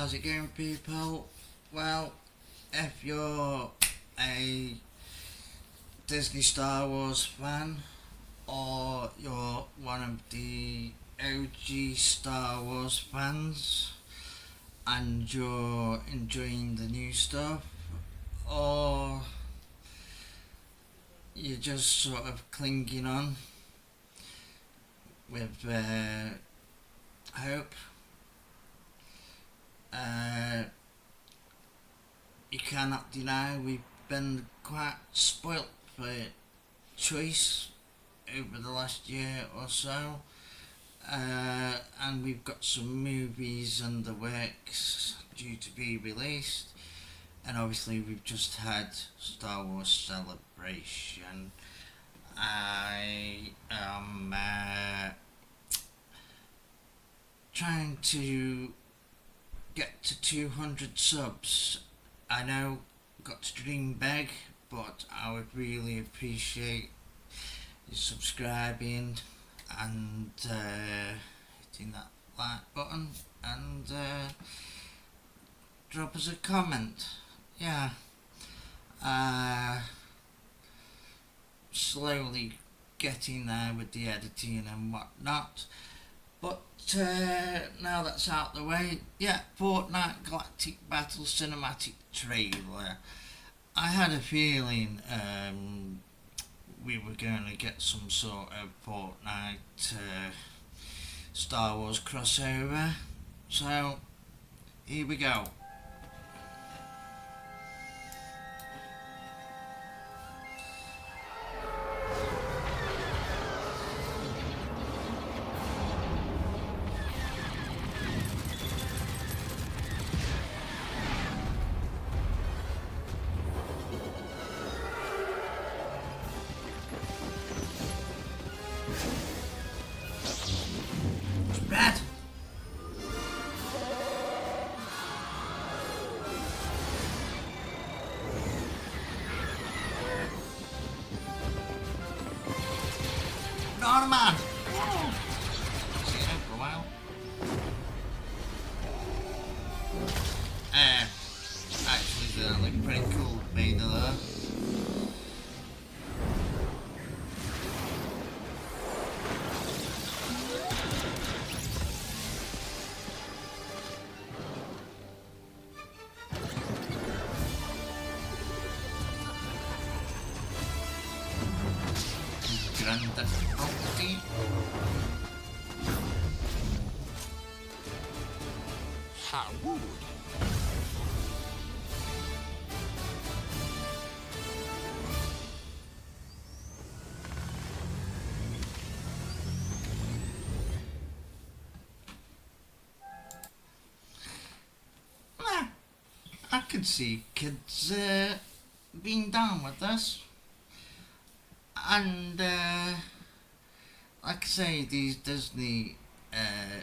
How's it going, people? Well, if you're a Disney Star Wars fan or you're one of the OG Star Wars fans and you're enjoying the new stuff, or you're just sort of clinging on with hope, uh, you cannot deny we've been quite spoilt for choice over the last year or so, and we've got some movies in the works due to be released, and obviously we've just had Star Wars Celebration. I am trying to get to 200 subs. I know, got to dream big, but I would really appreciate you subscribing and hitting that like button and drop us a comment. Yeah, slowly getting there with the editing and whatnot. But now that's out the way, yeah, Fortnite Galactic Battle Cinematic Trailer. I had a feeling we were going to get some sort of Fortnite Star Wars crossover. So, here we go. Red! Norman! See you for a while. Actually, they look pretty cool, made of that. Grand Theft Auto. How rude. I could see kids being down with this. And like I say, these Disney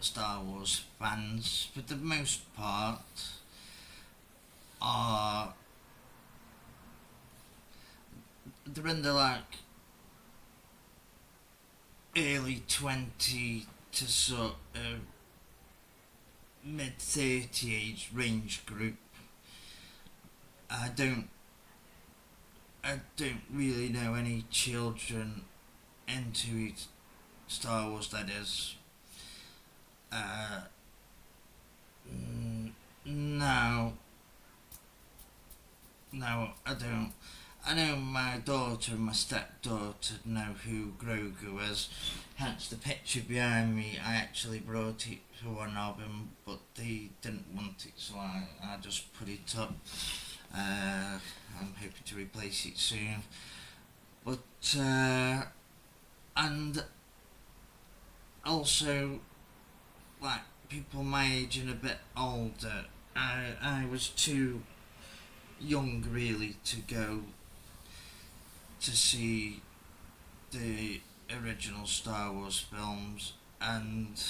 Star Wars fans, for the most part, are they're in the like early 20 to sort of mid 30 age range group. I don't really know any children into it, Star Wars, that is. No, I don't. I know my daughter and my stepdaughter know who Grogu is, hence the picture behind me. I actually brought it for one of them, but they didn't want it, so I just put it up. I'm hoping to replace it soon. But, and also, like, people my age and a bit older, I was too young, really, to go to see the original Star Wars films, and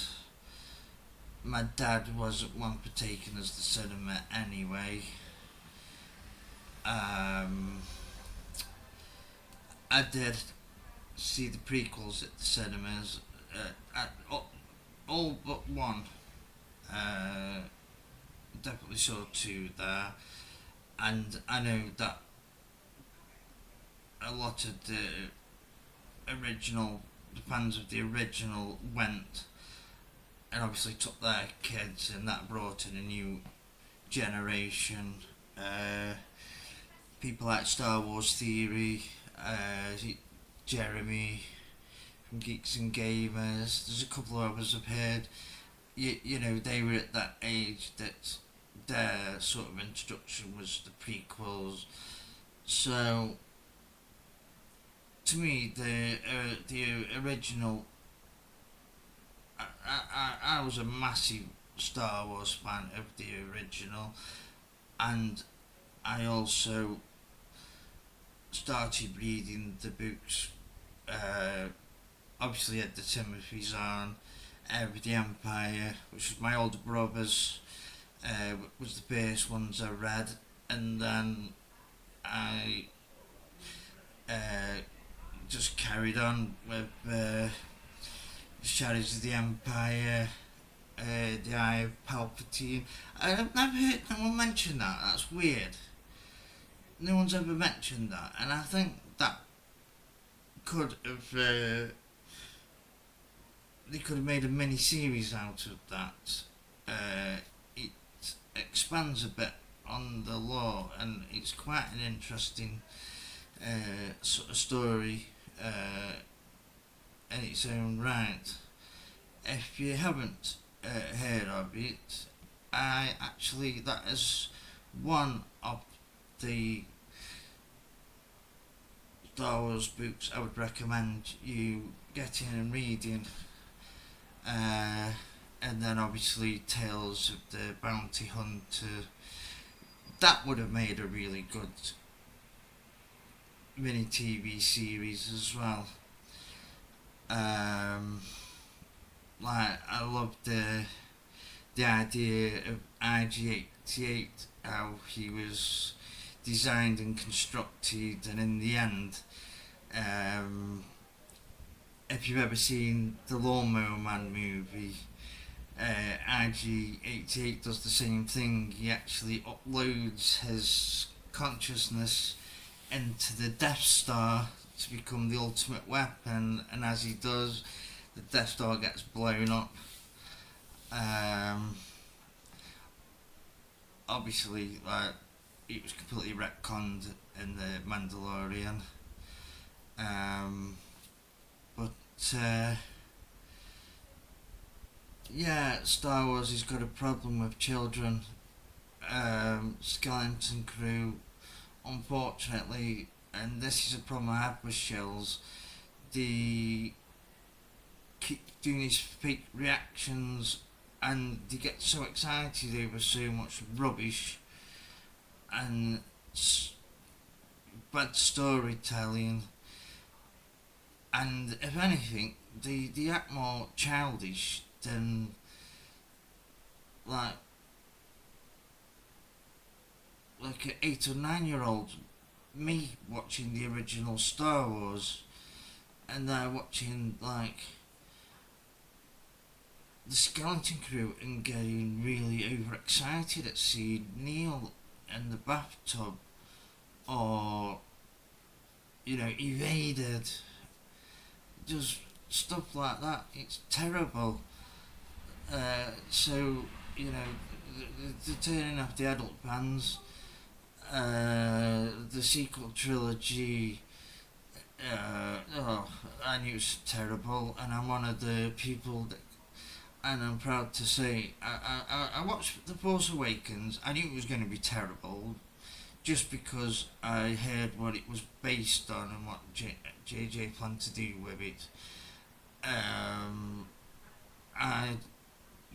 my dad wasn't one for taking us to cinema anyway. I did see the prequels at the cinemas, all but one. definitely saw two there, and I know that a lot of the fans of the original went and obviously took their kids, and that brought in a new generation. Uh, People like Star Wars Theory, Jeremy from Geeks and Gamers. There's a couple of others I've heard. You know, they were at that age that their sort of introduction was the prequels. So, to me, the original. I was a massive Star Wars fan of the original, and I also started reading the books. Obviously, had the Timothy's on, with the Empire, which was my older brother's. Was the first ones I read, and then I just carried on with Shadows of the Empire, the Eye of Palpatine. I've never heard no one mention that. That's weird. No one's ever mentioned that, and I think that could have they could have made a mini series out of that. It expands a bit on the lore, and it's quite an interesting sort of story in its own right. If you haven't heard of it, that is one of the Star Wars books I would recommend you getting and reading. And then obviously Tales of the Bounty Hunter. That would have made a really good mini TV series as well. Like I loved the idea of IG-88, how he was designed and constructed, and in the end, if you've ever seen the Lawnmower Man movie, IG-88 does the same thing. He actually uploads his consciousness into the Death Star to become the ultimate weapon, and as he does, the Death Star gets blown up. Obviously, like, it was completely retconned in the Mandalorian. But yeah, Star Wars has got a problem with children. Skeleton Crew, unfortunately, and this is a problem I have with Shells, they keep doing these fake reactions, and they get so excited over so much rubbish and bad storytelling, and if anything, they act more childish than like an 8 or 9 year old. Me watching the original Star Wars, and they're watching like the Skeleton Crew and getting really overexcited at seeing Neil in the bathtub, or evaded, just stuff like that. It's terrible. So the turning off the adult fans. The sequel trilogy. I knew it was terrible, and I'm one of the people that, and I'm proud to say, I watched The Force Awakens. I knew it was going to be terrible, just because I heard what it was based on and what JJ planned to do with it. I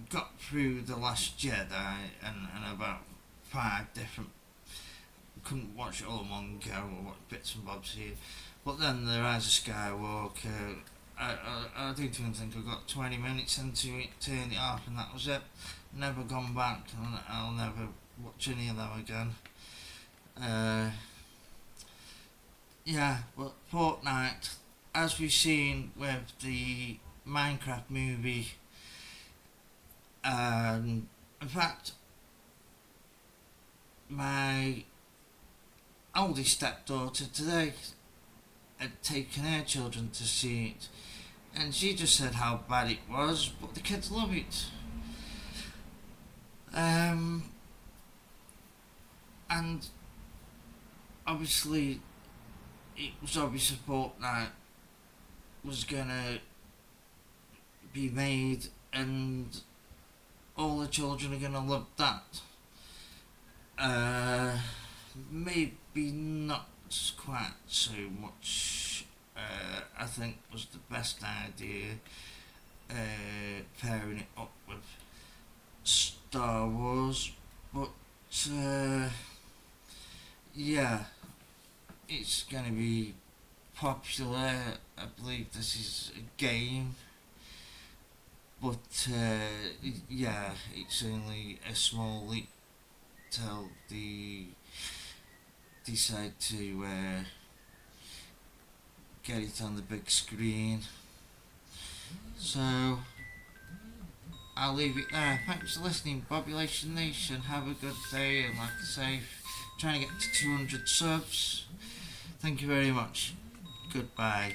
got through The Last Jedi and about 5 different. Couldn't watch it all in one go, or watch bits and bobs here. But then The Rise of Skywalker, I don't even think I got 20 minutes into it, turned it off, and that was it. Never gone back, and I'll never watch any of them again. Yeah, but Fortnite, as we've seen with the Minecraft movie, in fact, my oldest stepdaughter today had taken her children to see it, and she just said how bad it was, but the kids love it. And obviously, it was obvious a Fortnite was gonna be made, and all the children are gonna love that. Maybe not quite so much. I think was the best idea. Pairing it up with Star Wars, but yeah, it's going to be popular. I believe this is a game, but yeah, it's only a small leap till they decide to get it on the big screen. So I'll leave it there. Thanks for listening, Population Nation. Have a good day, and like I say, trying to get to 200 subs. Thank you very much. Goodbye.